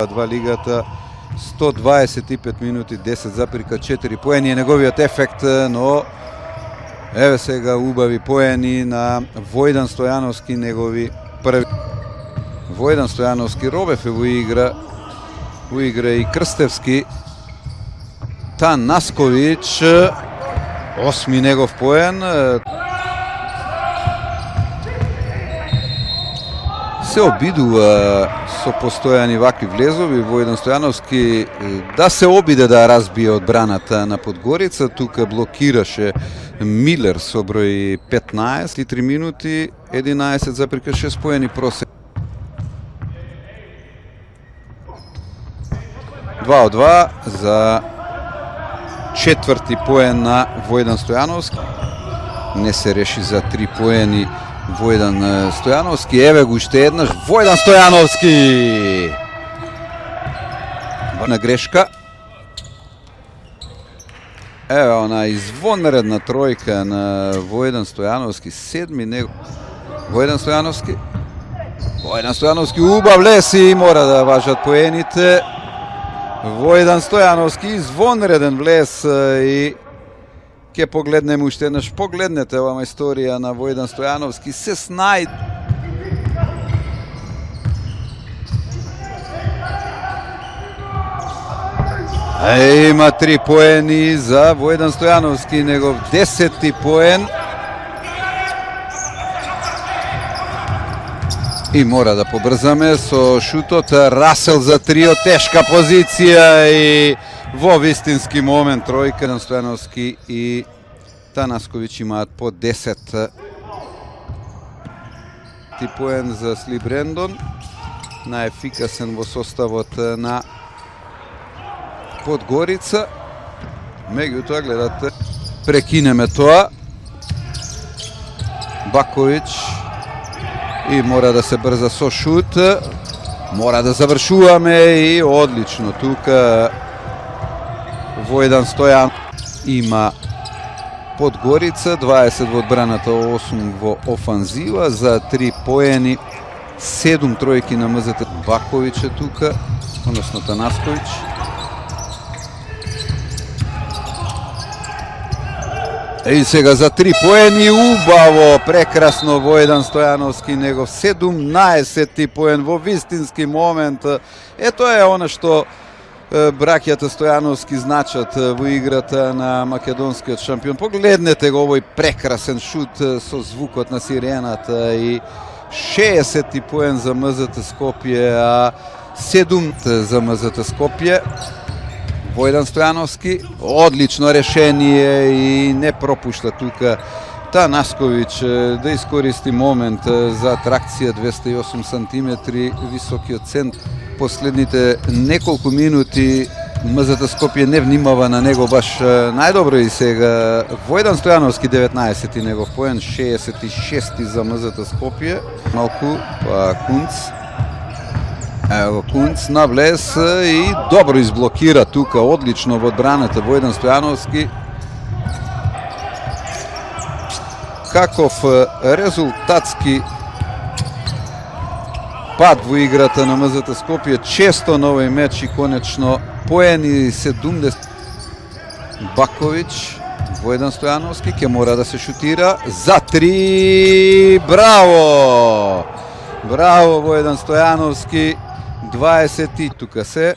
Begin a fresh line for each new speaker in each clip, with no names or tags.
Два лигата, 125 минути, 10,4 поени е неговиот ефект, но еве сега убави поени на Војдан Стојановски, негови први. Војдан Стојановски, Робев е во игра и Крстевски, Танасковиќ, осми негов поен. Се обидува со постојани вакви влезови Војдан Стојановски да се обиде да разбие одбраната на Подгорица. Тука блокираше Милер со број 15 и 3 минути, 11,6 поени просек. 2 од 2 за четврти поен на Војдан Стојановски. Не се реши за 3 поени Војдан Стојановски. Еве го уште еднаш Војдан Стојановски. На грешка. Еве она извонредна тројка на Војдан Стојановски, седми него. Војдан Стојановски. Војдан Стојановски убав лес и мора да важат поените. Војдан Стојановски, извонреден влез и ке погледнеме уште еднаш. Погледнете оваа историја на Војдан Стојановски, се снајде. Има 3 поени за Војдан Стојановски, негов 10-ти поен. И мора да побрзаме со шутот. Расел за 3 од тешка позиција и во вистински момент тројка на Стојановски и Танасковиќ имаат по 10. Ти поен за Сли Брендон, најефикасен во составот на Подгорица. Меѓутоа, гледате, прекинеме тоа. Баковиќ и мора да се брза со шут. Мора да завршуваме и одлично тука Војдан Стојан има Подгорица, 20 во одбраната, 8 во офанзива за 3 поени, 7 тројки на МЗТ. Баковиќ е тука, односно Танасковиќ. И сега за 3 поени, убаво, прекрасно Војдан Стојановски, негов 17-ти поен во вистински момент. Тоа е она што браќата Стојановски значат во играта на македонскиот шампион. Погледнете го овој прекрасен шут со звукот на сирената и 60-ти поен за МЗТ Скопје, а 7 за МЗТ Скопје. Војдан Стојановски, одлично решение и не пропушта тука Танасковиќ да искористи момент за атракција. 208 сантиметри високиот центар. Последните неколку минути МЗТ Скопје не внимава на него баш најдобро и сега Војдан Стојановски, 19-ти негов поен, 66-ти за МЗТ Скопје. Малку Кунц. Ево Кунц на влез и добро изблокира тука, одлично во одбраната Војдан Стојановски. Каков резултатски пад во играта на МЗТ Скопје, често на овој меч и конечно поени 70. Баковиќ, Војдан Стојановски, ке мора да се шутира за 3. Браво! Браво Војдан Стојановски, 20 тука се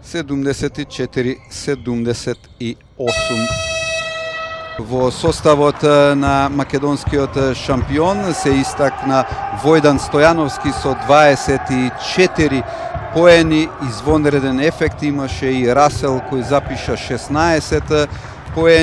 74-78. Во составот на македонскиот шампион се истакна Војдан Стојановски со 24 поени, извонреден ефект имаше и Расел кој запиша 16 поени.